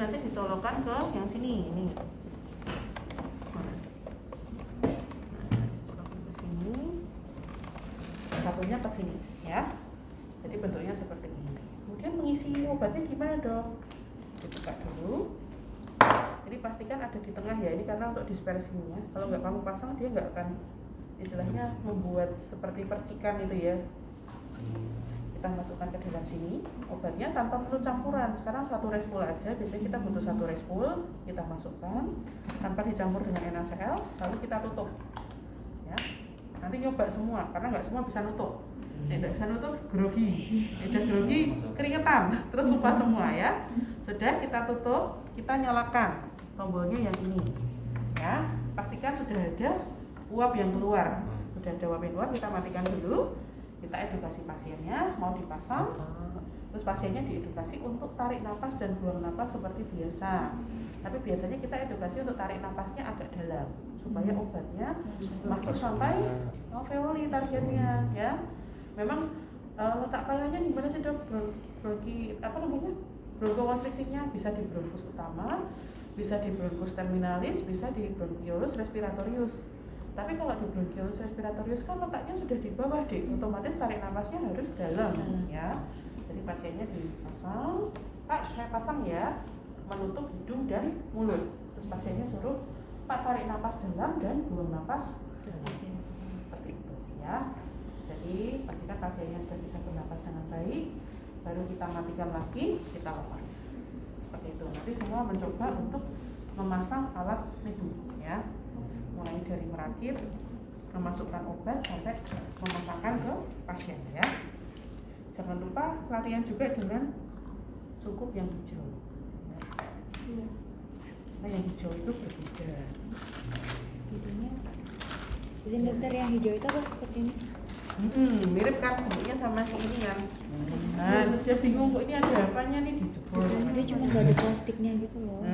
nanti dicolokkan ke yang sini ini. Colokin ke sini. Satunya ke sini ya. Jadi bentuknya seperti ini. Kemudian mengisi obatnya gimana, Dok? Dibuka dulu. Jadi pastikan ada di tengah ya, ini karena untuk dispersinya. Kalau nggak kamu pasang dia nggak akan istilahnya membuat seperti percikan itu ya. Kita masukkan ke dalam sini obatnya tanpa perlu campuran. Sekarang 1 respul aja, biasanya kita butuh 1 respul, kita masukkan tanpa dicampur dengan NaCl, lalu kita tutup ya. Nanti nyoba semua, karena nggak semua bisa nutup. Tidak bisa nutup, grogi. Udah grogi, keringetan, terus lupa semua ya. Sudah kita tutup, kita nyalakan tombolnya yang ini ya. Pastikan sudah ada uap yang keluar. Sudah ada uap yang keluar, kita matikan dulu. Kita edukasi pasiennya, mau dipasang. Terus pasiennya diedukasi untuk tarik napas dan buang napas seperti biasa. Tapi biasanya kita edukasi untuk tarik napasnya agak dalam supaya obatnya masuk sampai alveoli targetnya ya. Memang letak kayanya di mana sih, Dok? Bronkokonstriksinya bisa di bronkus utama, bisa di bronkus terminalis, bisa di bronkiolus respiratorius. Tapi kalau di bronkiolus respiratorius kan letaknya sudah di bawah, Dek. Otomatis tarik napasnya harus dalam ya. Jadi pasiennya dipasang, Pak saya pasang ya, menutup hidung dan mulut. Terus pasiennya suruh Pak tarik napas dalam dan buang napas dalam. Seperti itu ya. Jadi pastikan pasiennya sudah bisa bernapas dengan baik, baru kita matikan lagi, kita lepas. Seperti itu. Nanti semua mencoba untuk memasang alat nibu ya. Mulai dari merakit, memasukkan obat sampai memasangkan ke pasien ya. Jangan lupa latihan juga dengan sungkup yang hijau. Nah yang hijau itu berbeda. Izin dokter, yang hijau itu apa seperti ini? Mirip kan bentuknya sama si ini kan. Nah terus dia bingung kok ini ada apanya nih dijebol. Dia cuma nggak ada plastiknya gitu loh.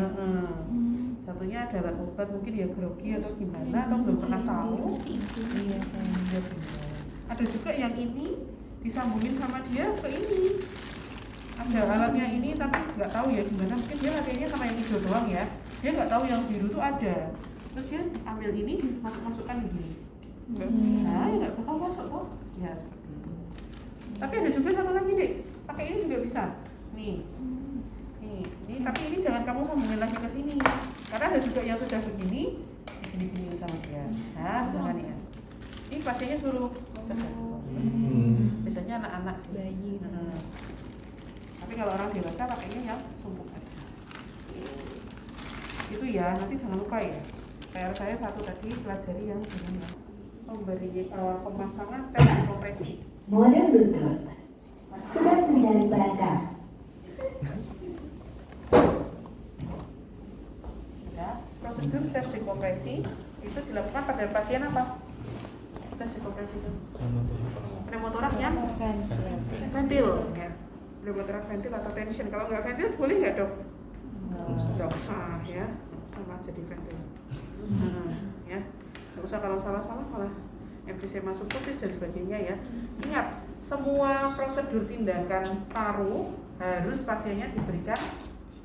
Satunya adalah obat, mungkin ya grogi atau gimana atau belum pernah tahu. Iya dia bingung. Ada juga yang ini disambungin sama dia ke ini. Ada alatnya ini tapi nggak tahu ya gimana. Mungkin dia latihannya sama yang hijau doang ya. Dia nggak tahu yang biru tuh ada. Terus dia ambil ini masukkan begini. Nah, ya nggak bakal masuk toh. Ya seperti itu. Tapi ada juga satu lagi, Dek. Pakai ini juga bisa. Nih. Nih, tapi ini jangan kamu sambungin lagi ke sini. Karena ada juga yang sudah begini sama dia. Nah, jangan ya. Ini pasiennya suruh biasanya anak-anak bayi. Tapi kalau orang dewasa pakainya yang sumpuk aja. Itu ya, nanti jangan lupa ya. PR saya satu tadi pelajari yang dengan memberi pemasangan tes kompresi. Model Bluetooth sudah menjadi berada. Ya, prosedur tes dekompresi itu dilakukan pada pasien apa? Tes dekompresi itu pneumotorak yang ventil ya. Pneumotorak ventil atau tension. Kalau nggak ventil boleh nggak, Dok? Nggak usah ya, sama aja di ventil. Ya. Nggak usah kalau salah-salah malah emfisema subkutis dan sebagainya ya. Ingat, semua prosedur tindakan paru harus pasiennya diberikan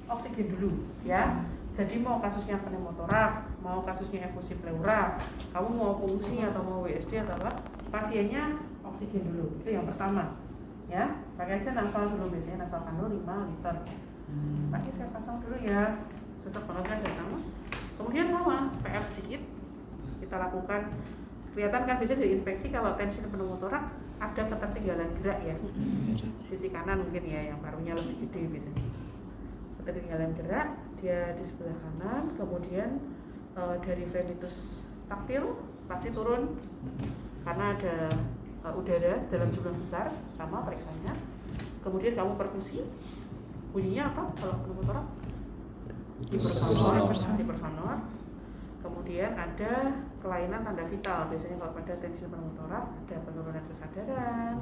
oksigen dulu ya. Jadi mau kasusnya pneumotorak, mau kasusnya efusi pleura, kamu mau fungsi atau mau WSD atau apa, pasiennya oksigen dulu. Itu yang pertama ya. Pakai aja nasal dulu, biasanya nasal kanul 5 liter. Pakai saya pasang dulu ya. Sesek banget kan datang. Kemudian sama, PR sedikit kita lakukan. Kelihatan kan biasanya dari inspeksi kalau tension pneumotorak ada ketertinggalan gerak ya. Sisi kanan mungkin ya, yang parunya lebih gede biasanya. Ketertinggalan gerak, dia di sebelah kanan, kemudian dari venitus taktil pasti turun karena ada udara dalam jumlah besar, sama periksanya. Kemudian kamu perkusi, bunyinya apa kalau pneumotorak? Hipersonor. Kemudian ada kelainan tanda vital, biasanya kalau pada tensi pneumotorak ada penurunan kesadaran,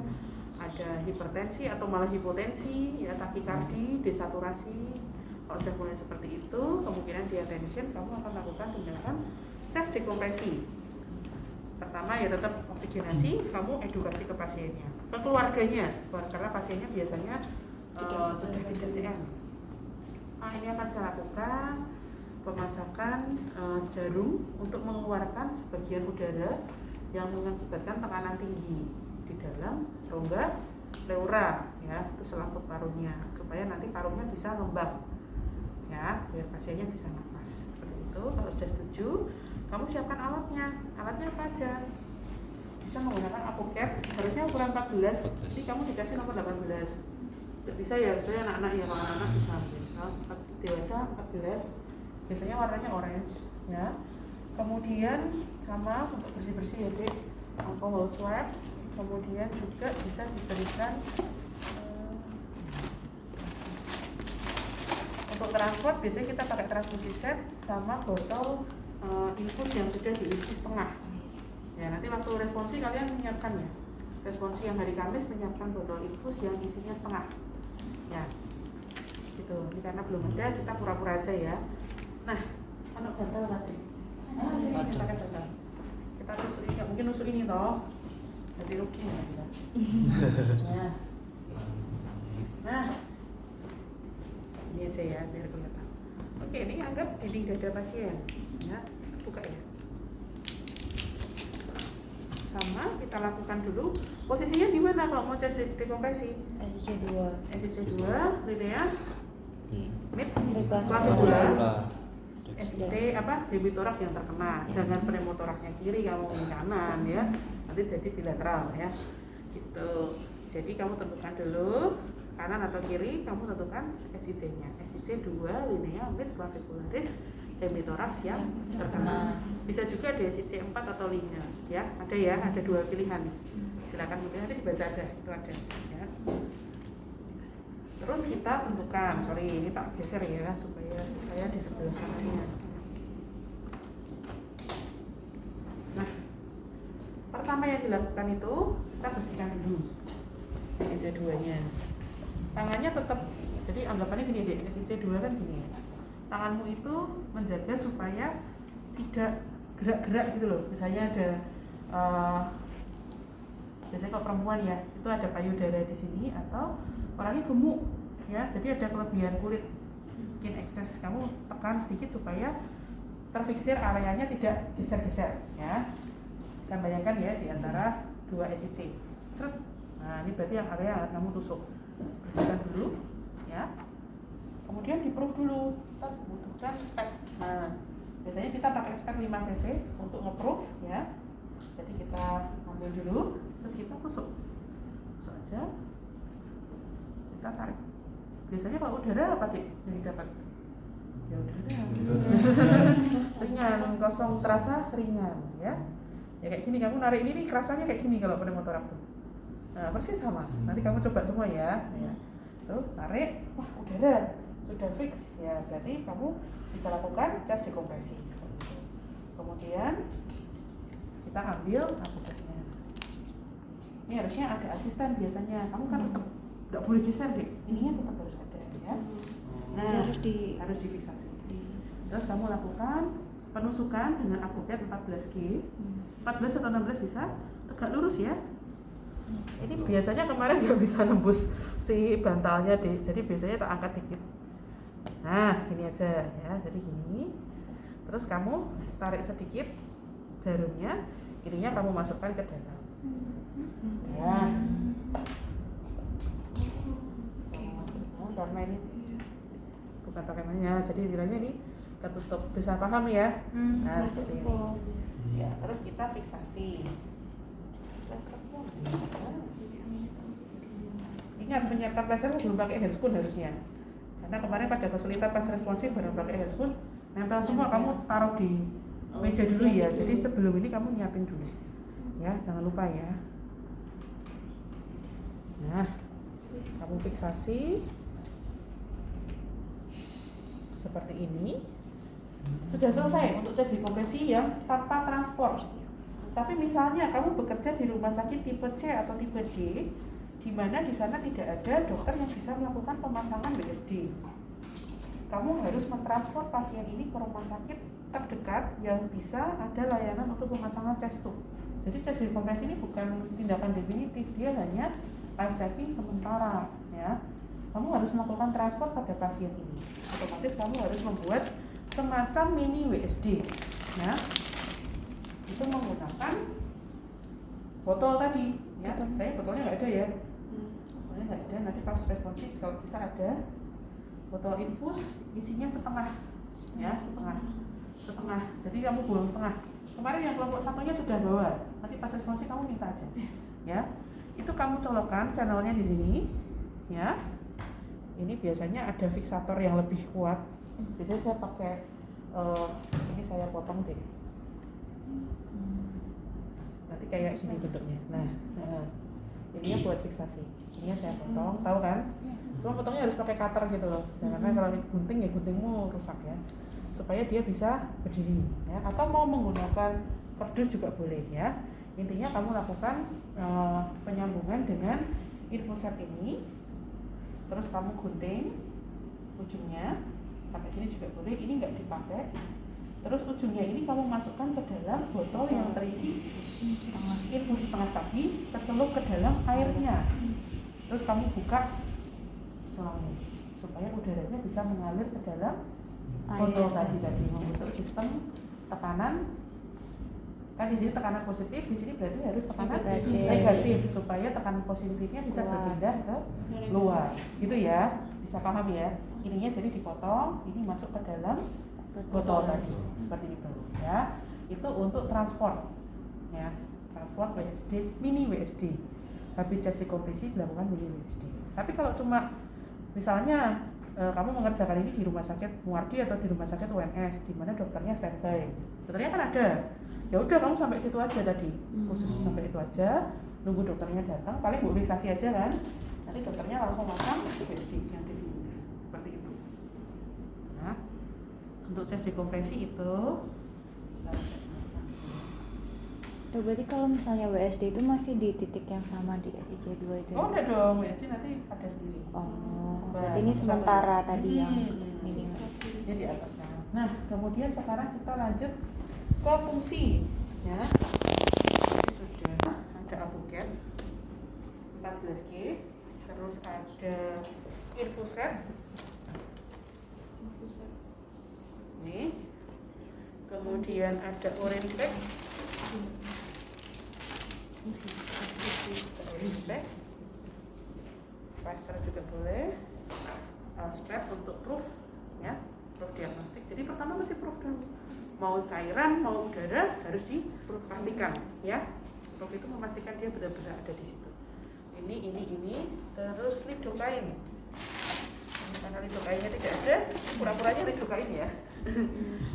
ada hipertensi atau malah hipotensi, ya takikardi, desaturasi. Kalau sudah mulai seperti itu, kemungkinan dia tension, kamu akan lakukan tindakan tes dekompresi. Pertama ya tetap oksigenasi, kamu edukasi ke pasiennya, ke keluarganya, karena pasiennya biasanya sudah tidak CM. Ini akan saya lakukan pemasakan jarum untuk mengeluarkan sebagian udara yang mengakibatkan tekanan tinggi di dalam rongga pleura, ya, itu selaput parunya, supaya nanti parunya bisa ngembang, ya, biar pasiennya bisa nafas. Seperti itu. Kalau sudah setuju, kamu siapkan alatnya. Alatnya apa aja? Bisa menggunakan ApoCat, harusnya ukuran 14, jadi kamu dikasih nomor 18. Tidak bisa ya, itu anak-anak ya, kalau anak-anak bisa ambil. Kalau dewasa 14, biasanya warnanya orange, ya. Kemudian sama untuk bersih-bersih ya, Dek, alcohol swab. Kemudian juga bisa diberikan untuk transport, biasanya kita pakai transfusi set sama botol infus yang sudah diisi setengah. Ya, nanti waktu responsi kalian menyiapkan ya. Responsi yang hari Kamis menyiapkan botol infus yang isinya setengah. Ya, gitu. Ini karena belum ada, kita pura-pura aja ya. Nah, anak bantal tadi. Sini kita pakai bantal. Kita tusuk ini, mungkin tusuk ini toh. Jadi rugi ya kita. Nah, ini aja ya biar kelihatan. Oke, ini anggap heading dada pasien. Ya, buka ya. Sama kita lakukan dulu. Posisinya di mana kalau mau chest dekompresi? SCC 2, linear, mid, clavicular, SCC apa? Debitorak yang terkena. Jangan pneumotoraknya kiri, kamu yang kanan ya. Nanti jadi bilateral ya. Gitu. Jadi kamu tentukan dulu kanan atau kiri, kamu tentukan SCC-nya. SCC 2, linear, mid, clavicularis, debitorak yang terkena. Bisa juga ada SCC 4 atau 5 ya. Ada ya, ada 2 pilihan. Silakan nanti dibaca aja, itu ada ya. Terus kita tentukan, sorry ini tak geser ya supaya saya di sebelah kanannya. Nah, pertama yang dilakukan itu kita bersihkan dulu SCC 2-nya. Tangannya tetap, jadi anggapannya gini deh, SCC 2 kan gini. Tanganmu itu menjaga supaya tidak gerak-gerak gitu loh. Misalnya ada biasanya kalau perempuan ya, itu ada payudara di sini atau orangnya gemuk ya, jadi ada kelebihan kulit skin excess, kamu tekan sedikit supaya terfiksir areanya tidak geser-geser ya. Bisa bayangkan ya di antara 2 SCC. Seret. Nah, ini berarti yang area yang kamu tusuk. Bersihkan dulu ya. Kemudian di-proof dulu. Kita butuhkan spek. Nah, biasanya kita pakai spek 5 cc untuk nge-proof ya. Jadi kita ambil dulu, terus kita tusuk aja, kita tarik. Biasanya kalau udara apa Dik yang didapat? Ya udara ringan, kosong, terasa ringan ya. Ya kayak gini, kamu narik ini nih kerasanya kayak gini kalau pneumotorak tuh. Nah persis sama, nanti kamu coba semua ya. Tuh tarik, wah udara sudah fix ya, berarti kamu bisa lakukan chest dekompresi. Kemudian kita ambil ApoCatnya. Ini harusnya ada asisten biasanya. Kamu kan tetap nggak boleh geser deh. Ininya tetap harus ada ya. Nah, harus difiksasi. Terus kamu lakukan penusukan dengan ApoCat 14G. 14 atau 16 bisa. Tegak lurus ya. Ini biasanya kemarin nggak bisa nembus si bantalnya deh. Jadi biasanya tak angkat dikit. Nah, gini aja ya. Jadi gini. Terus kamu tarik sedikit jarumnya, ininya kamu masukkan ke dalam. Ya. Karena ini bukan pakai mainnya, jadi nilainya ini ketutup. Bisa paham ya? Nah, seperti ini. Ya, terus kita fiksasi. Ingat menyiapkan laser belum pakai handscoon harusnya. Karena kemarin pada kesulitan pas responsif bareng pakai handscoon, nempel semua, kamu taruh di meja dulu ya. Jadi sebelum ini kamu nyiapin dulu. Ya, jangan lupa ya. Nah, kamu fiksasi seperti ini. Sudah selesai untuk chest dekompresi yang tanpa transport. Tapi misalnya kamu bekerja di rumah sakit tipe C atau tipe D, di mana di sana tidak ada dokter yang bisa melakukan pemasangan BSD. Kamu harus mentransport pasien ini ke rumah sakit terdekat yang bisa ada layanan untuk pemasangan chest tube. Jadi chest dekompresi ini bukan tindakan definitif, dia hanya life saving sementara ya. kamu harus melakukan transfer pada pasien ini. Otomatis kamu harus membuat semacam mini WSD. Nah, itu menggunakan botol tadi. Ya, saya botolnya nggak ada ya. Botolnya nggak ada. Nanti pas responsif kalau bisa ada botol infus isinya setengah. Ya, setengah. Jadi kamu buang setengah. Kemarin yang kelompok satunya sudah bawa. Nanti pas responsif kamu minta aja. Ya, itu kamu colokkan channelnya di sini. Ya, ini biasanya ada fiksator yang lebih kuat. Biasanya saya pakai ini saya potong deh. Nanti kayak gini bentuknya. Nah, ininya buat fiksasi. Ininya saya potong, tahu kan? Cuma potongnya harus pakai cutter gitu loh. Karena kalau gunting ya guntingmu rusak ya. Supaya dia bisa berdiri. Ya. Atau mau menggunakan kardus juga boleh ya. Intinya kamu lakukan penyambungan dengan infuset ini. Terus kamu gunting ujungnya sampai sini juga boleh. Ini nggak dipakai. Terus ujungnya ini kamu masukkan ke dalam botol yang terisi infus setengah tadi, tercelup ke dalam airnya. Terus kamu buka selangnya supaya udaranya bisa mengalir ke dalam botol tadi membentuk sistem tekanan. Kan di sini tekanan positif, di sini berarti harus tekanan negatif supaya tekanan positifnya bisa berpindah ke luar. Gitu ya, bisa paham ya? Ininya jadi dipotong, ini masuk ke dalam botol tadi, seperti itu ya. Itu untuk transport ya, transport WSD, mini WSD. Habis jas kompresi dilakukan mini WSD. Tapi kalau cuma misalnya kamu mengerjakan ini di rumah sakit Muardi atau di rumah sakit UNS di mana dokternya standby, dokternya kan ada, ya udah kamu sampai situ aja tadi, khusus sampai itu aja, nunggu dokternya datang, paling bu fiksasi aja kan, nanti dokternya langsung pasang WSD yang defibrilator seperti itu. Nah, untuk jas dekompresi itu. Berarti kalau misalnya WSD itu masih di titik yang sama di SIC 2 itu? Oh enggak dong, WSD nanti ada sendiri. Oh, berarti ini sementara tadi yang ini. Ini di atasnya. Nah, kemudian sekarang kita lanjut ke fungsi ya. Ini sudah ada albuket 14G, terus ada infuset. Nih. Kemudian ada orange bag. Orange, plaster juga boleh, strap untuk proof ya, proof diagnostik. Jadi pertama mesti proof dulu, mau cairan mau udara harus dipastikan ya. Proof itu memastikan dia benar-benar ada di situ. Ini terus lidocaine. Karena lidocaine tidak ada, pura-puranya lidocaine ya.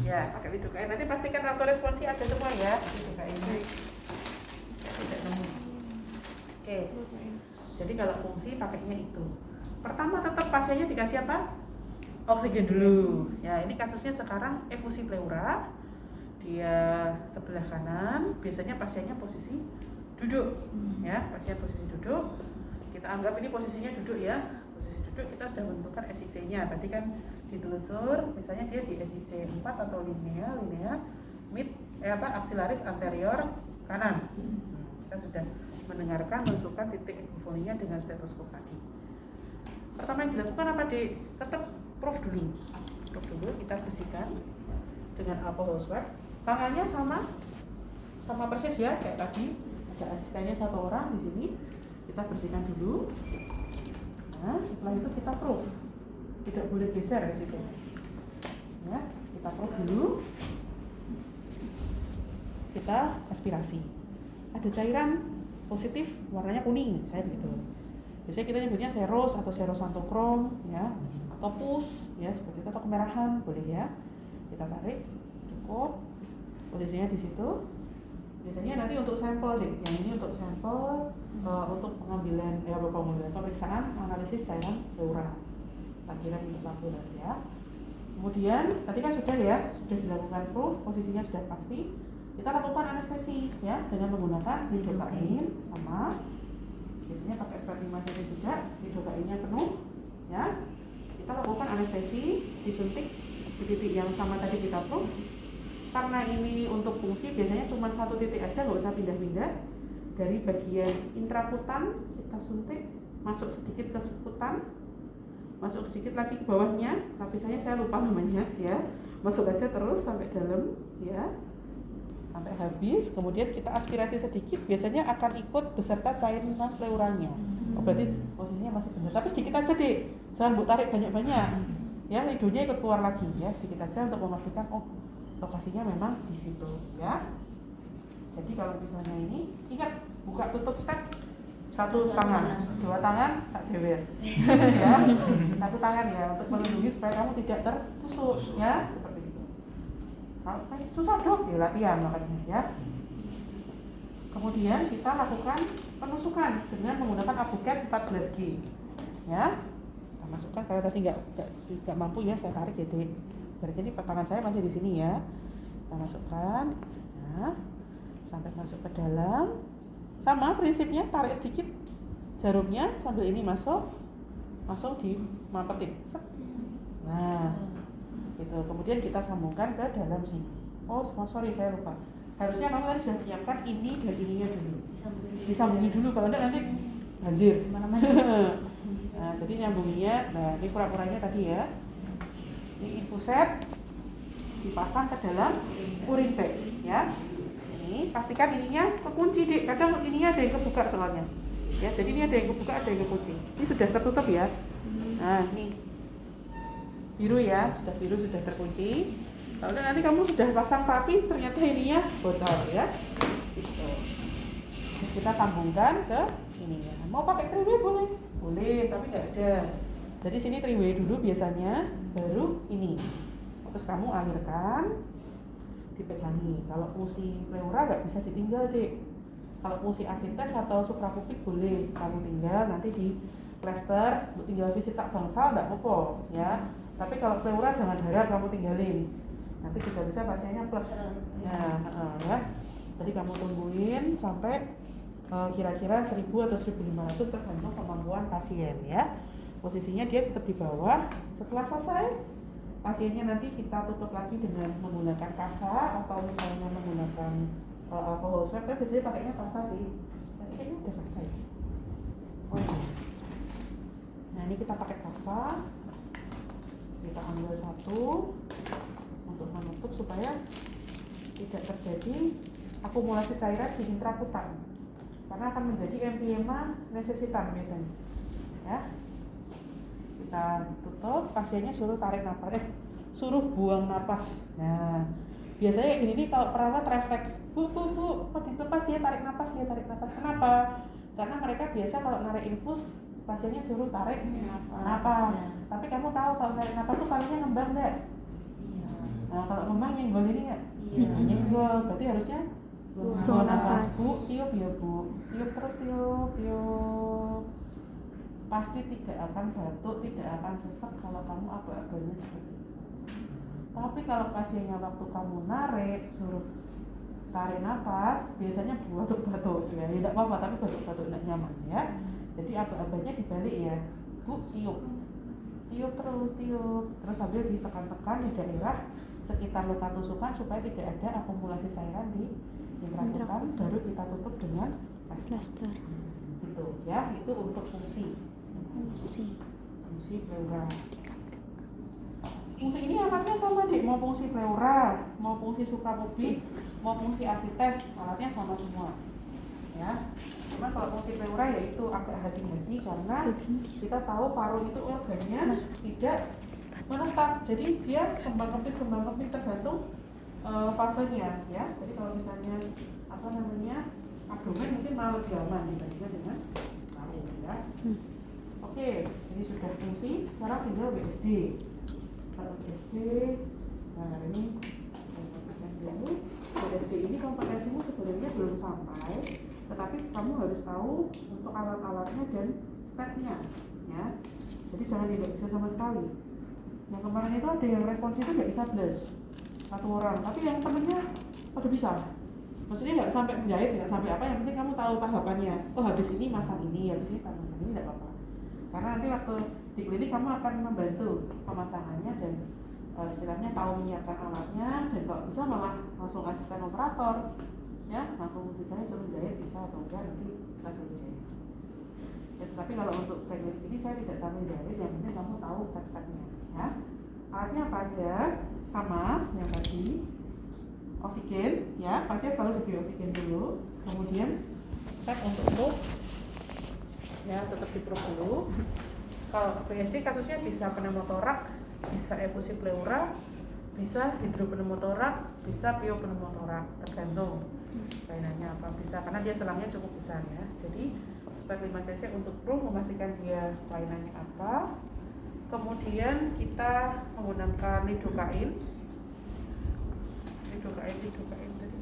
Ya pakai lidocaine. Nanti pastikan waktu responsi ada semua ya lidocaine. Tidak nemu. Oke. Jadi kalau fungsi pakainya itu. Pertama tetap pasiennya dikasih apa? Oksigen dulu. Ya, ini kasusnya sekarang efusi pleura. Dia sebelah kanan, biasanya pasiennya posisi duduk. Ya, pasien posisi duduk. Kita anggap ini posisinya duduk ya. Posisi duduk kita sudah menentukan SIC-nya. Tadi kan ditelusur, misalnya dia di SIC 4 atau linea mid aksilaris anterior kanan. Kita sudah mendengarkan menentukan titik ekofoninya dengan stetoskop tadi. Pertama yang dilakukan apa Dek? Tetap proof dulu. Proof dulu kita bersihkan dengan alcohol swab. Tangannya sama persis ya kayak tadi. Ada asistennya satu orang di sini. Kita bersihkan dulu. Nah, setelah itu kita proof. Tidak boleh geser asistennya. Ya, kita proof dulu. Kita aspirasi. Ada cairan positif warnanya kuning, saya begitu. Biasanya kita nyebutnya seros atau serosantokrom ya, atau pus ya seperti itu, atau kemerahan boleh ya. Kita tarik cukup, posisinya di situ. Biasanya nanti untuk sampel deh, yang ini untuk sampel untuk pengambilan pemeriksaan analisis cairan pleura, tampilan untuk laboratorium ya. Kemudian tadi kan sudah dilakukan proof, posisinya sudah pasti. Kita lakukan anestesi ya dengan menggunakan lidocaine sama, biasanya pakai sperma 5 cc juga, lidocaine-nya penuh ya. Kita lakukan anestesi, disuntik di titik yang sama tadi kita proof. Karena ini untuk fungsi biasanya cuma satu titik aja, nggak usah pindah-pindah. Dari bagian intrakutan kita suntik, masuk sedikit ke sekutan, masuk sedikit lagi ke bawahnya, lapisannya saya lupa namanya ya. Masuk aja terus sampai dalam ya, sampai habis. Kemudian kita aspirasi sedikit, biasanya akan ikut beserta cairan pleuranya. Berarti posisinya masih benar, tapi sedikit aja deh, jangan bu tarik banyak-banyak ya, hidungnya ikut keluar lagi ya, sedikit aja untuk memastikan oh lokasinya memang di situ ya. Jadi kalau misalnya ini ingat buka tutup step satu tangan, dua tangan tak jewer ya, satu tangan ya untuk melindungi supaya kamu tidak tertusuk ya, seperti itu. Kalau susah dok ya latihan makanya ya. Kemudian kita lakukan penusukan dengan menggunakan abuket 14G ya. Kita masukkan, kalau tadi nggak mampu ya saya tarik ya dek, berarti ini tangan saya masih di sini ya. Kita masukkan ya, sampai masuk ke dalam. Sama prinsipnya, tarik sedikit jarumnya sambil ini masuk di mampetin. Nah, gitu. Kemudian kita sambungkan ke dalam sini. Oh, sorry saya lupa. Harusnya kamu tadi sudah menyiapkan ini dan ininya dulu. Disambungin dulu, kalau enggak nanti banjir. Nah, jadi nyambunginnya, nah ini pura-puranya tadi ya. Ini infuset dipasang ke dalam urin bag ya. Ini pastikan ininya kekunci dek, kadang ininya ada yang kebuka soalnya ya, jadi ini ada yang kebuka ada yang kekunci. Ini sudah tertutup ya. Nah ini biru ya, sudah biru, sudah terkunci. Kalau nanti kamu sudah pasang tapi ternyata ininya bocor ya gitu. Terus kita sambungkan ke ininya. Mau pakai 3W boleh tapi nggak ada, jadi sini 3W dulu biasanya, baru ini. Terus kamu alirkan, dipegangi. Kalau fungsi pleura nggak bisa ditinggal dek. Kalau fungsi asites atau suprapupik boleh kamu tinggal, nanti di plester tinggal visit sak bangsal nggak apa-apa ya. Tapi kalau pleura jangan harap kamu tinggalin, nanti bisa-bisa pasiennya plus ya. Jadi kamu tungguin sampai kira-kira 1000 atau 1500 tergantung kemampuan pasien ya. Posisinya dia tetap di bawah. Setelah selesai, pasiennya nanti kita tutup lagi dengan menggunakan kasa atau misalnya menggunakan alkohol swab. Tapi biasanya pakainya kasa sih. Tapi kayaknya udah kasa ya. Oh iya. Nah ini kita pakai kasa. Kita ambil satu untuk menutup supaya tidak terjadi akumulasi cairan di intrakutan, karena akan menjadi emphysema necessitan biasanya ya. Kita tutup, pasiennya suruh tarik nafas, suruh buang napas. Nah biasanya kayak gini nih, kalau perawat refleks, bu, kok dilepas ya, tarik napas. Kenapa? Karena mereka biasa kalau narik infus pasiennya suruh tarik napas. Tapi kamu tahu kalau tarik napas tuh kalinya ngembang nggak? Nah kalau ngembang nyenggol ini nggak? Nyenggol, berarti harusnya buang napas. Bu, tiup ya bu, tiup terus, tiup. Pasti tidak akan batuk, tidak akan sesek kalau kamu aba-abanya seperti itu. Tapi kalau pasiennya waktu kamu narik suruh tarik napas, biasanya batuk-batuk ya, tidak apa-apa, tapi batuk-batuk tidak nyaman ya. Jadi aba-abanya dibalik ya, bu, tiup terus sambil ditekan-tekan di daerah sekitar luka tusukan supaya tidak ada akumulasi cairan di intrakutan. Baru kita tutup dengan plester. Gitu ya, itu untuk fungsi pleura. Fungsi ini alatnya sama dik, mau fungsi pleura, mau fungsi suprapubik, mau fungsi asites, alatnya sama semua ya. Cuma kalau fungsi pleura ya itu agak hati-hati karena kita tahu paru itu organnya tidak menetap, jadi dia kembang-kempis tergantung fasenya ya. Jadi kalau misalnya abdomen mungkin malah lebih aman dibandingkan dengan paru ya. Oke, ini sudah fungsi, sekarang tinggal WSD. Kalau WSD, nah ini dulu. WSD ini kompetensimu sebenarnya belum sampai, tetapi kamu harus tahu untuk alat-alatnya dan stepnya ya. Jadi jangan tidak bisa sama sekali. Yang kemarin itu ada yang respons itu nggak bisa plus satu orang, tapi yang temennya pada bisa. Maksudnya nggak sampai menjahit, nggak sampai apa, yang penting kamu tahu tahapannya. Oh habis ini masang ini, habis ini masang ini, nggak apa-apa. Karena nanti waktu di klinik kamu akan membantu pemasangannya dan istilahnya tahu menyiapkan alatnya, dan kalau bisa malah langsung asisten operator ya, langsung misalnya suruh jahit bisa atau enggak, nanti langsung jahit. Ya, tapi kalau untuk teknik ini saya tidak sampai jahit, yang penting kamu tahu step-stepnya ya. Alatnya apa aja? Sama yang tadi. Oksigen ya, pasien selalu diberi oksigen dulu. Kemudian step untuk probe ya, tetap di probe dulu. Kalau BSD kasusnya bisa pneumotorak, bisa efusi pleura, bisa hidropneumotorak, bisa piopneumotorak, tergantung lainannya apa bisa, karena dia selangnya cukup besar ya. Jadi spek 5 cc untuk probe memastikan dia lainannya apa. Kemudian kita menggunakan lidocain tadi.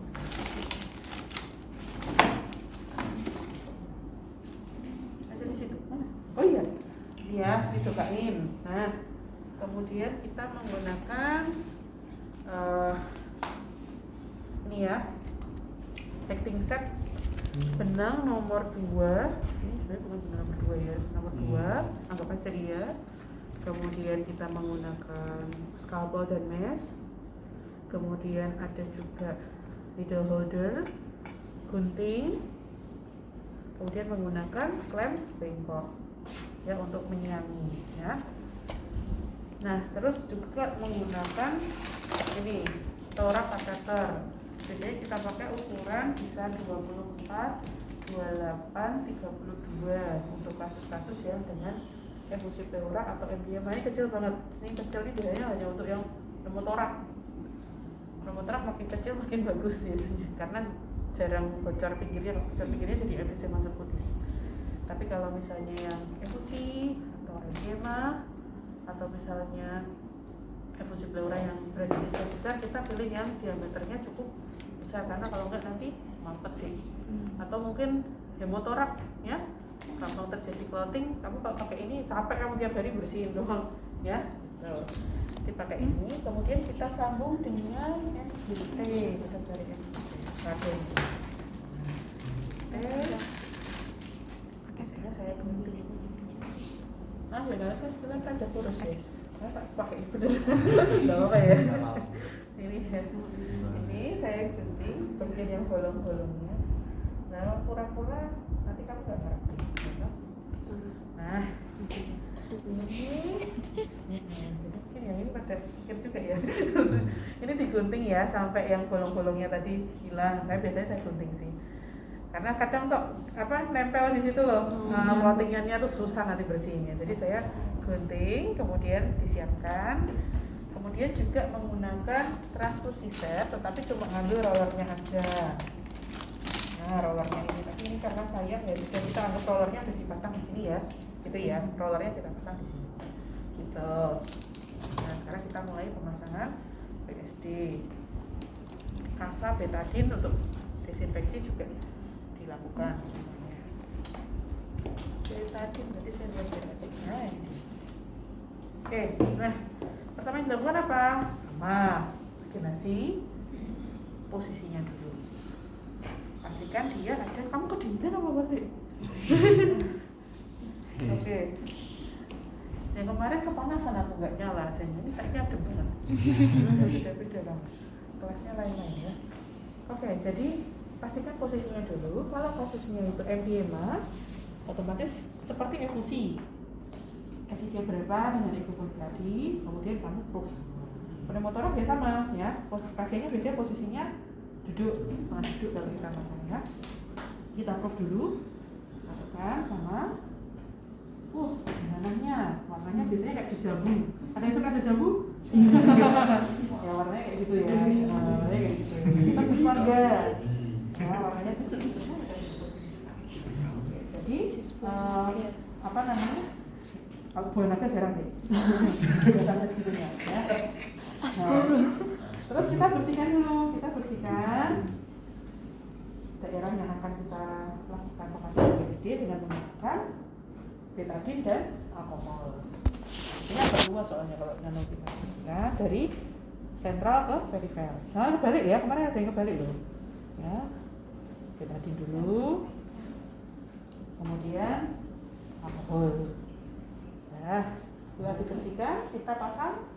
Ada di situ. Mana? Oh iya. Iya, lidocain. Nah, kemudian kita menggunakan ini ya, acting set benang nomor 2. Ini sebenarnya bukan benang nomor 2 ya, nomor 2, anggap aja dia. Kemudian kita menggunakan scalpel dan mesh. Kemudian ada juga needle holder, gunting. Kemudian menggunakan klem bengkok ya untuk menyiangi ya. Nah, terus juga menggunakan ini thorax catheter. Jadi kita pakai ukuran bisa 24, 28, 32 untuk kasus-kasus yang dengan efusi pleura atau emphysema. Ini kecil banget. Ini kecil ini biasanya hanya untuk yang pneumotorak. Pneumotorak makin kecil makin bagus biasanya, karena jarang bocor pinggirnya jadi emphysema subcutis. Tapi kalau misalnya yang efusi atau emphysema atau misalnya efusi pleura yang berjenisnya besar, kita pilih yang diameternya cukup besar, karena kalau enggak nanti mampet deh. Atau mungkin hemotorak ya, gampang terjadi clotting. Kamu kalau pakai ini capek kamu tiap hari bersihin doang ya. Dipakai ini, kemudian kita sambung dengan NGT. Kita cari NGT. Raden. Saya gunting. Ya nggak, saya sebenarnya kan ada kurus ya. Saya pakai itu dulu. Nggak apa ya. Ini saya gunting bagian yang bolong-bolongnya. Nah, pura-pura nanti kamu nggak ngerti. Gitu. Nah, ini pada pikir juga ya. Ini digunting ya sampai yang bolong-bolongnya tadi hilang. Biasanya saya gunting sih, karena kadang nempel di situ loh. Clottingannya tuh susah nanti bersihinnya. Jadi saya gunting, kemudian disiapkan. Kemudian juga menggunakan transfusi set, tetapi cuma ngambil rollernya aja. Nah, rollernya ini, tapi ini karena sayang ya, jika kita anggap rollernya sudah dipasang di sini ya, gitu ya, rollernya kita pasang di sini, gitu. Nah, sekarang kita mulai pemasangan BSD. Kasa betadine untuk desinfeksi juga dilakukan semuanya. Betadine, berarti saya buat betadine. Nah, ini. Oke, nah pertama yang dilakukan apa? Sama, skenasi posisinya dulu. Pastikan dia ada. Kamu kedinginan apa balik? Oke. Yang kemarin kepanasan aku nggak nyala, ini kayaknya adem banget. Beda-beda lah. Kelasnya lain-lain ya. Oke, jadi pastikan posisinya dulu. Kalau kasusnya itu emphysema, otomatis seperti efusi. Kasih dia berapa dengan ego tadi, kemudian kamu probe. Pneumotorak ya sama ya. Pasiennya biasanya posisinya duduk, setengah duduk kalau kita pasang ya. Kita probe dulu, masukkan sama. Warnanya biasanya kayak jus jambu. Ada yang suka jus jambu? Ya warnanya kayak gitu ya. Warnanya kayak gitu. Kita jus mangga. Ya warnanya seperti itu. Jadi apa namanya? Kalau buah naga jarang deh. Sampai segitunya ya. Nah, terus kita bersihkan dulu. Kita bersihkan daerah yang akan kita lakukan pemasangan BSD dengan menggunakan betadine dan alkohol. Ini agak luas soalnya kalau nanotimasinya dari sentral ke perifer. Nah, kebalik ya, kemarin ada yang kebalik loh. Ya, betadine dulu, kemudian alkohol. Nah, setelah dibersihkan, kita pasang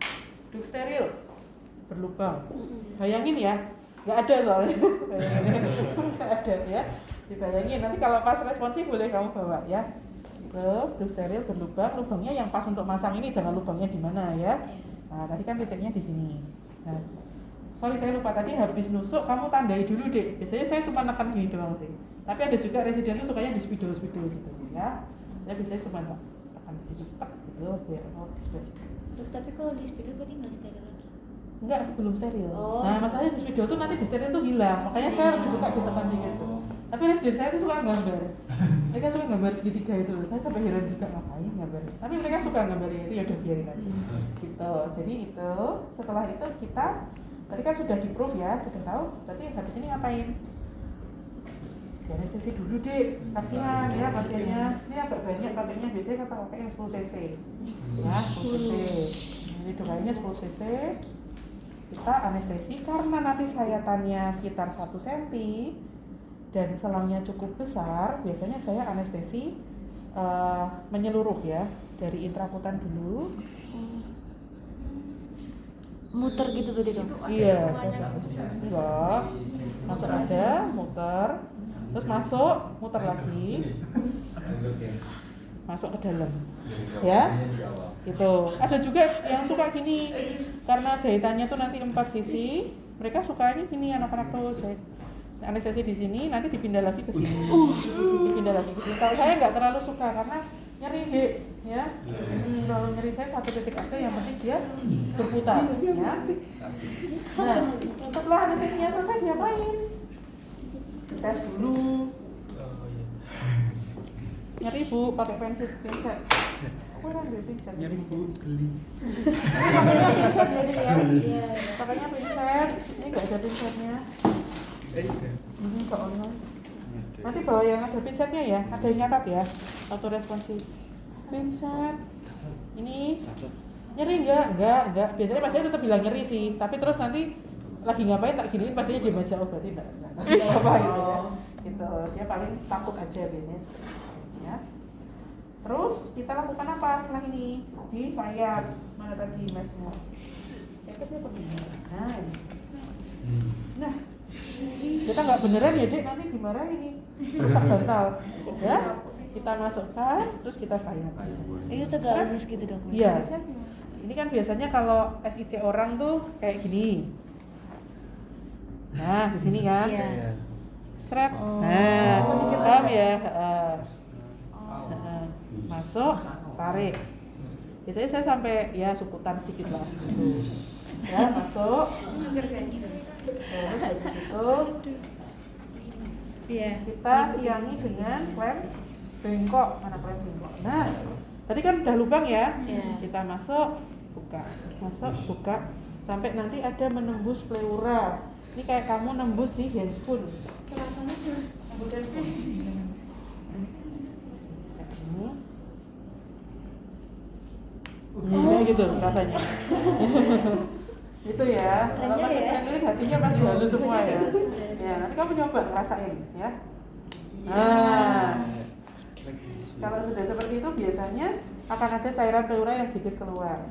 duk steril berlubang. Bayangin ya, nggak ada soalnya. Nggak ada ya. Dibayangin. Nanti kalau pas responsif boleh kamu bawa ya. belum steril, berlubang. Lubangnya yang pas untuk masang ini, jangan lubangnya di mana ya. Nah, tadi kan titiknya di sini. Nah, sorry saya lupa tadi, habis nusuk kamu tandai dulu deh. Biasanya saya cuma nekan gini doang sih. Tapi ada juga residen tuh sukanya di spidol-spidol gitu ya. Saya biasanya cuma tekan sedikit tak gitu biar dispersi. Tapi kalau di spidol berarti nggak steril lagi? Enggak, sebelum steril. Nah, masalahnya di spidol tuh nanti di steril tuh hilang. Makanya saya lebih suka ditekan dikit tuh. Tapi residen saya tuh suka gambar. Mereka suka gambar segitiga itu. Saya sampai heran juga ngapain gambar. Tapi mereka suka gambarnya itu, ya udah biarin aja. Gitu. Jadi itu setelah itu kita tadi kan sudah di-proof ya, sudah tahu. Berarti habis ini ngapain? Anestesi dulu deh, kasihan ya pasiennya. Ini agak banyak pakainya, biasanya kita pakai yang 10 cc ya, 10 cc. Ini dokainya 10 cc. Kita anestesi karena nanti sayatannya sekitar 1 cm dan selangnya cukup besar. Biasanya saya anestesi menyeluruh ya, dari intrakutan dulu. Muter gitu berarti dong? Iya, enggak, masuk aja, muter, terus masuk, muter lagi, masuk ke dalam, ya, gitu. Ada juga yang suka gini, karena jahitannya tuh nanti 4 sisi, mereka suka ini gini anak-anak tuh jahit anestesi di sini, nanti dipindah lagi ke sini, dipindah lagi ke sini. Kalau saya nggak terlalu suka karena nyeri deh, ya. Kalau nyeri saya 1 titik aja, yang penting dia berputar, ya. Nah, setelah anestesinya selesai diapain? Tes dulu. Nyeri bu, pakai pinset. Kurang deh pinset. Nyeri bu, geli. Ini pakainya pinset jadi ya. Pakainya pinset. Ini nggak ada pinsetnya. Ini kok online. Nanti bawa yang ada pinsetnya ya, ada yang nyatat ya, auto responsif. Pinset. Ini nyeri enggak. Biasanya pasiennya tetap bilang nyeri sih, tapi terus nanti lagi ngapain tak giniin pasiennya dia baca berarti enggak apa gitu ya. Gitu. Dia paling takut aja biasanya seperti itu ya. Terus kita lakukan apa setelah ini? Di sayap. Mana tadi mesnya? Eketnya begini. Nah, kita nggak beneran ya dek, nanti dimarahin ini rusak bantal ya. Kita masukkan terus kita sayap. Itu tegak lurus gitu dong? Iya. Ini kan biasanya kalau SIC orang tuh kayak gini. Nah di sini kan seret. Nah paham ya. Masuk, tarik. Biasanya saya sampai ya suputan sedikit lah ya, masuk. Terus begitu kita siangi dengan klem bengkok. Mana klem bengkok? Nah, tadi kan udah lubang ya. Kita masuk, buka sampai nanti ada menembus pleura. Ini kayak kamu nembus si handspoon. Gitu rasanya. Itu ya. Kalau masih pengen hatinya pasti halus semua ya. Ya, nanti kamu coba rasain ya. Nah, kalau sudah seperti itu biasanya akan ada cairan pleura yang sedikit keluar.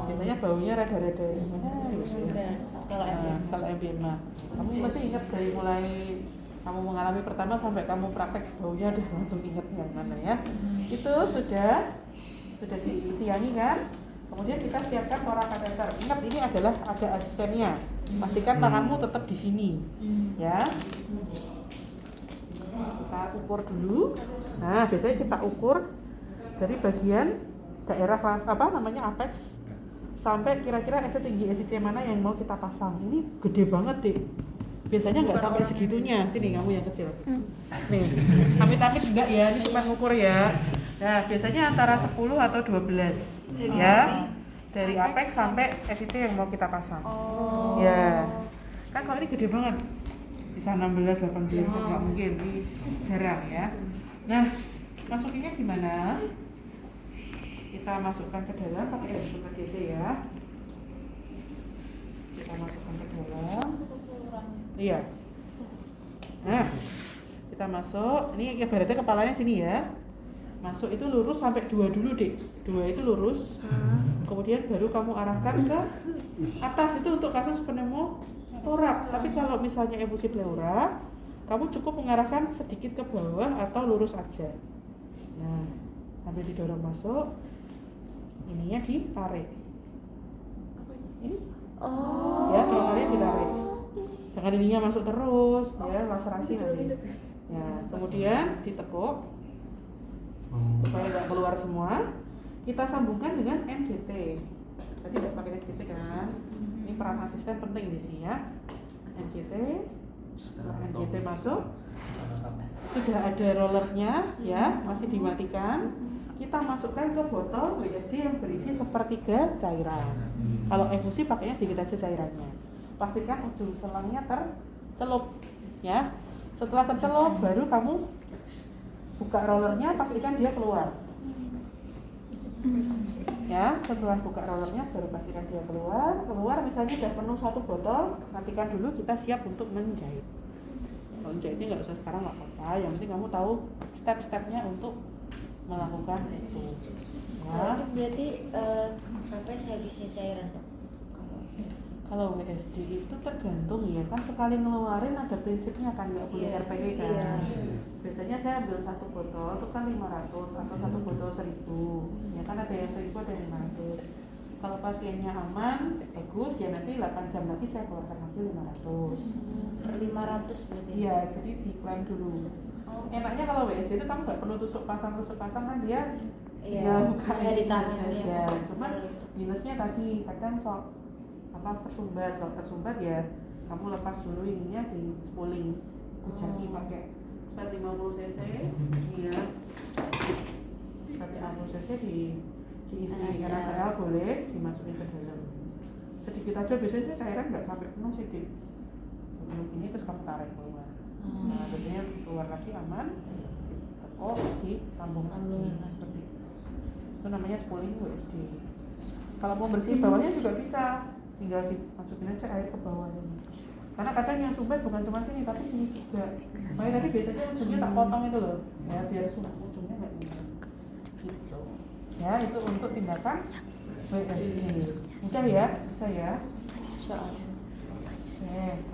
Biasanya baunya rada-rada gimana gitu. Kalau MBMA, kamu mesti ingat dari mulai kamu mengalami pertama sampai kamu praktek baunya udah langsung ingat yang mana ya. Itu sudah disiangi kan? Kemudian kita siapkan ora kateter. Ingat ini adalah ada asistennya. Pastikan tanganmu tetap di sini, ya. Kita ukur dulu. Nah, biasanya kita ukur dari bagian daerah apa namanya apex sampai kira-kira tinggi SIC mana yang mau kita pasang. Ini gede banget deh. Biasanya nggak sampai segitunya. Sini kamu yang kecil. Nih, amit-amit enggak ya? Ini cuma ngukur ya. Nah, biasanya antara 10 atau 12 ya. Dari apex sampai SIC yang mau kita pasang. Ya. Kan kalau ini gede banget. Bisa 16, 18, nggak mungkin. Ini jarang ya. Nah, masukinnya gimana? Kita masukkan ke dalam pakai super DC ya. Kita masukkan ke dalam. Iya. Nah, kita masuk. Ini ibaratnya kepalanya sini ya. Masuk itu lurus sampai 2 dulu deh. 2 itu lurus. Kemudian baru kamu arahkan ke atas, itu untuk kasus pneumotoraks. Tapi kalau misalnya efusi pleura, kamu cukup mengarahkan sedikit ke bawah atau lurus aja. Nah, sampai didorong masuk, ininya ditarik. Ini, ya trokalnya ditarik. Jangan ininya masuk terus, ya laserasi nanti. Ya, kemudian ditekuk supaya nggak keluar semua. Kita sambungkan dengan NGT. Tadi udah pakai NGT kan? Ini peran asisten penting di sini ya. NGT, setelah NGT masuk, sudah ada rollernya ya, masih dimatikan. Kita masukkan ke botol WSD yang berisi sepertiga cairan. Kalau efusi pakainya dikit aja cairannya. Pastikan ujung selangnya tercelup ya. Setelah tercelup baru kamu buka rollernya, pastikan dia keluar. Ya, setelah buka rollernya baru pastikan dia keluar. Keluar misalnya sudah penuh 1 botol, matikan dulu, kita siap untuk menjahit. Kalau menjahitnya nggak usah sekarang nggak apa-apa, yang penting kamu tahu step-stepnya untuk melakukan itu. Ya. Berarti sampai sehabisnya cairan dok? Kalau WSD itu tergantung ya, kan sekali ngeluarin ada prinsipnya kan, nggak boleh RPE kan. Biasanya saya ambil 1 botol itu kan 500 atau 1 botol 1000. Ya kan ada yang 1000 ada yang 500. Kalau pasiennya aman, bagus ya, nanti 8 jam lagi saya keluarkan lagi 500. 500 berarti? Iya, jadi diklaim dulu. Enaknya kalau WSD itu kamu nggak perlu tusuk pasang kan dia bisa ditahan ya. Cuman minusnya tadi kadang sok tersumbat. Kalau tersumbat ya kamu lepas dulu ininya di spooling, kujangi pakai spet 50 cc ya, spet 50 cc diisi dengan saya boleh dimasukin ke dalam sedikit aja, biasanya cairan nggak sampai penuh sih Dik. Belum ini terus kamu tarik keluar. Nah biasanya keluar lagi aman, tekuk disambung seperti itu namanya spooling WSD. Kalau mau bersih bawahnya juga bisa, tinggal dimasukin aja air ke bawah ini. Karena kadang yang sumbat bukan cuma sini tapi sini juga. Makanya tadi biasanya ujungnya tak potong itu loh, ya biar ujungnya nggak gitu. Ya itu untuk tindakan WSD. Mudah ya, bisa ya.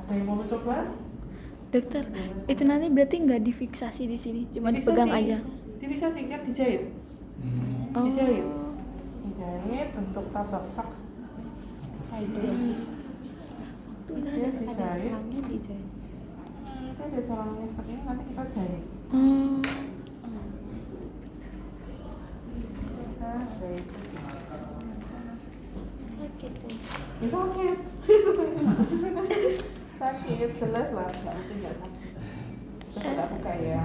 Ada yang mau coba? Dokter, itu nanti berarti nggak difiksasi di sini, cuma dipegang aja. Difiksasi kan dijahit. Dijahit bentuk tabaksak. Itu Dia dijahit. Itu ada salangnya seperti ini, nanti kita jahit. Kita jahit. Sakit. Sakit, jelas lah, nggak mungkin nggak sakit. Terus nggak buka ya.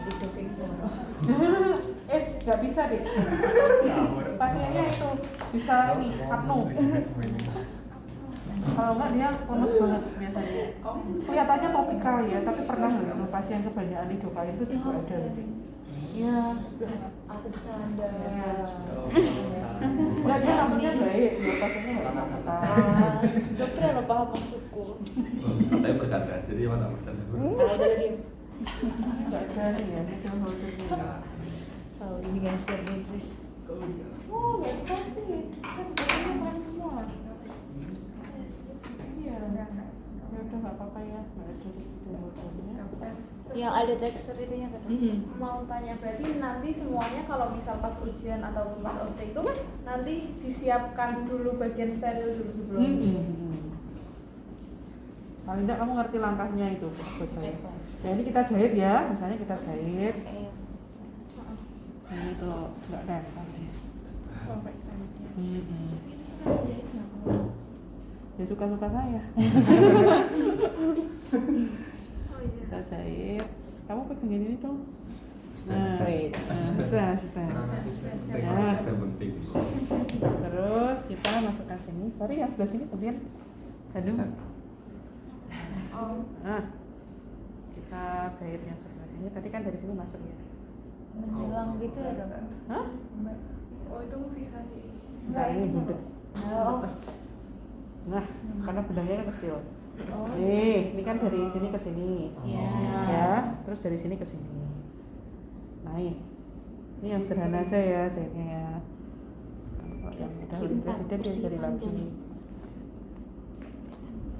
Didokin boro. Nggak bisa deh. Pasiennya itu bisa ini apno. Kalau nggak dia lemes banget biasanya. Kelihatannya topikal ya, tapi pernah nggak pasien kebanyakan idokain itu juga ada gitu. Iya. Aku bercanda. Nggak, dia namanya baik, ya pasiennya nggak apa-apa. Dokter lo paham maksudku. Katanya bercanda, jadi mana bercanda dulu? Ada lagi. Nggak ada ya, dia holdernya. Tahu ini nggak serius. Oh, nggak dikasih. Kan biasanya main semua. Iya. Ya udah nggak apa-apa ya, nggak ada gitu holdernya. Yang ada tekstur itunya kan? Mau tanya, berarti nanti semuanya kalau misal pas ujian ataupun pas OSCE itu nanti disiapkan dulu bagian steril dulu sebelum Paling enggak kamu ngerti langkahnya itu buat saya. Ya ini kita jahit ya, misalnya kita jahit. Ini tuh nggak nempel sih. Ya suka-suka saya. Kita jahit. Kamu pegang ini dong. Asisten penting. Terus kita masukkan sini. Sorry ya sebelah sini kemudian. Aduh. Nah, kita jahit yang sebelah sini. Tadi kan dari sini masuk ya. Menjelang gitu ya dok? Hah? Oh itu fiksasi. Enggak, ini buntut. Oh. Nah, karena benangnya kan kecil. Oh. Ini kan dari sini ke sini. Iya. Ya, terus dari sini ke sini. Naik. Ini yang sederhana aja ya jahitnya ya. Kalau yang udah lebih presiden dia jadi lagi.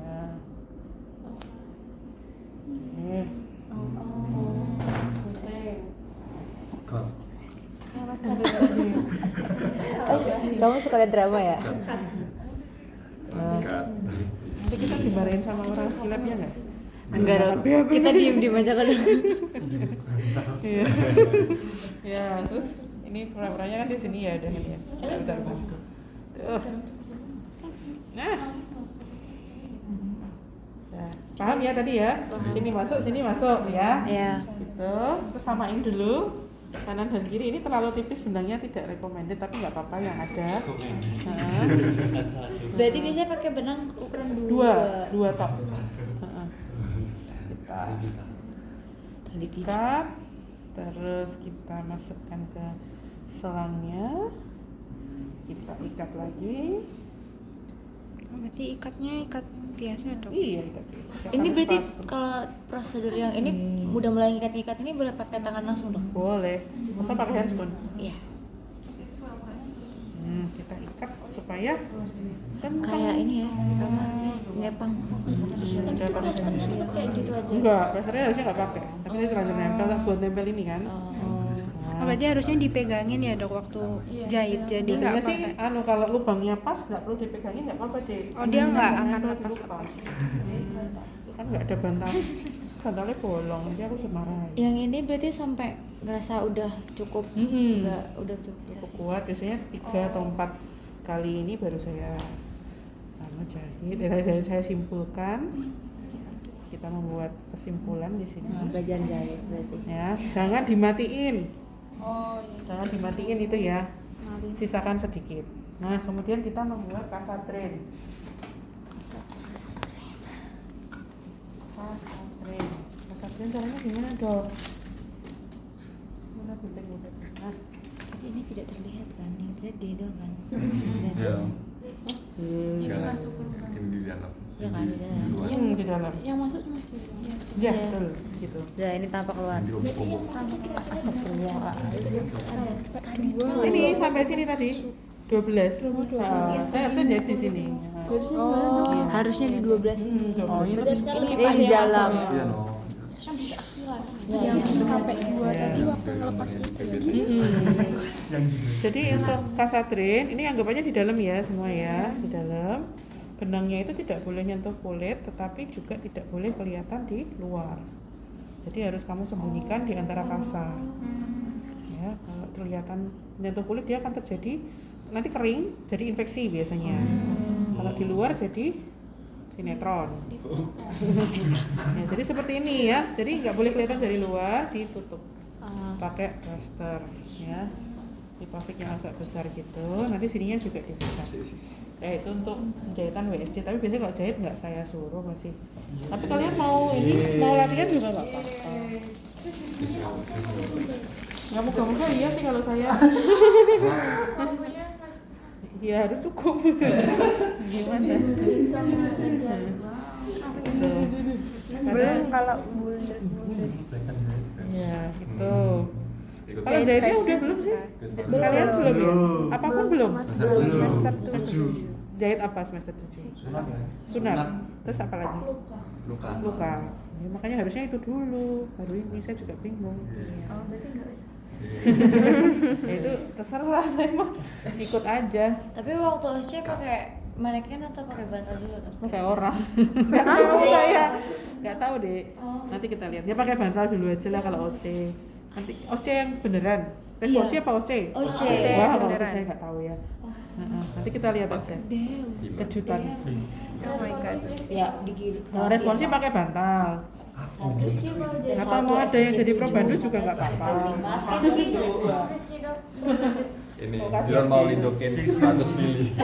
Ya. Kamu suka lihat drama ya? Sikat. Nanti kita dimarahin sama orang skillabnya nggak? Enggak dong. Kita diem aja kan. Iya. Ya, terus ini pura-puranya kan di sini ya, udah lihat. Bentar, bantu. Nah. Nah, paham ya tadi ya? Sini masuk ya. Iya. Gitu. Terus samain dulu kanan dan kiri. Ini terlalu tipis benangnya, tidak recommended, tapi nggak apa-apa yang ada. Nah, Berarti biasanya pakai benang ukuran dua tok. Kita Tali pijat. ikat, terus kita masukkan ke selangnya, kita ikat lagi. Berarti ikatnya ikat biasa dong. Iya, ikat. Ini berarti kalau prosedur yang ini udah mulai ngikat-ngikat ini boleh pakai tangan langsung dong? Boleh. Masa pakai handphone? Iya. Kita ikat supaya kan Kayak ini ya, apa sih? Ngepang. Itu plasternya tetap kayak gitu aja. enggak, plasternya harusnya nggak pakai, tapi ini terlanjur nempel buat nempel ini kan. Oh, berarti harusnya dipegangin ya dok waktu jahit, jadi nggak Biasanya sih, pakai. kalau lubangnya pas nggak perlu dipegangin, nggak apa-apa deh. Oh, dia nggak akan Lubangnya lepas. kan nggak ada bantalnya bolong, jadi aku semarahin. Yang ini berarti sampai ngerasa udah cukup, udah cukup. Cukup kuat, biasanya 3 atau 4 kali ini baru saya jahit. Saya simpulkan, kita membuat kesimpulan di sini. Nah, belajar jahit berarti. Ya, jangan dimatiin. Oh iya. Jangan dimatiin itu ya. Sisakan sedikit. Nah, kemudian kita membuat kasatren. Kasatren caranya gimana, Dok? Mana gunting-gunting? Nah, Berarti ini tidak terlihat kan? Yang terlihat gini doang kan? Ya. Ini masuk Ini di dalam. Ya kan, di dalam. luar. di dalam. yang masuk cuma segini. Ya, Iya. betul, gitu. Nah, ini tampak keluar. Di ombong-ombong. Ini sampai sini tadi 12. Saya harusnya jadi di sini. Harusnya di 12 ini. Oh, ini Ini di dalam. Iya, no. Sampai dua tadi waktu ngelepas Jadi untuk kasatren ini anggap aja di dalam ya semua ya, di dalam. Benangnya itu tidak boleh nyentuh kulit, tetapi juga tidak boleh kelihatan di luar. Jadi harus kamu sembunyikan di antara kasa. Ya, kalau kelihatan nyentuh kulit dia akan terjadi nanti kering, jadi infeksi biasanya. Kalau di luar jadi sinetron. Ya, jadi seperti ini ya. Jadi nggak boleh kelihatan dari luar, ditutup pakai plaster ya. Di pavik yang agak besar gitu. Nanti sininya juga dibuka. Ya itu untuk jahitan WSD. Tapi biasanya kalau jahit nggak saya suruh masih. Tapi kalian mau latihan juga nggak apa-apa. Ya moga-moga iya sih kalau saya. Ya harus cukup. Gimana? Belum kalau Ya gitu. Kalau jahitnya udah belum sih? Kalian belum ya? Apapun belum? semester 7. Jahit apa semester 7? Sunat. Terus apa lagi? Luka. Ya, makanya harusnya itu dulu. Baru ini saya juga bingung. Oh, berarti enggak usah. Ya itu terserah, saya mah ikut aja. Tapi waktu OSC pakai maneken atau pakai bantal juga dong? Pakai orang. Nggak tahu saya. Nggak tahu deh. Nanti kita lihat. Ya pakai bantal dulu aja lah kalau OC. Nanti OC yang beneran. Responsi apa OC? OC. Wah, kalau OC saya nggak tahu ya. Nanti kita lihat aja. Kejutan. Ya, digigit. Kalau responsi pakai bantal. Atau mau ada yang jadi pro bandus juga nggak apa-apa. Ini Jiron mau lindokin 100 mili.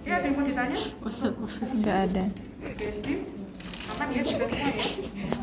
Ya, ada yang mau ditanya? Nggak ada. PSD? Aman ya, sudah semua ya?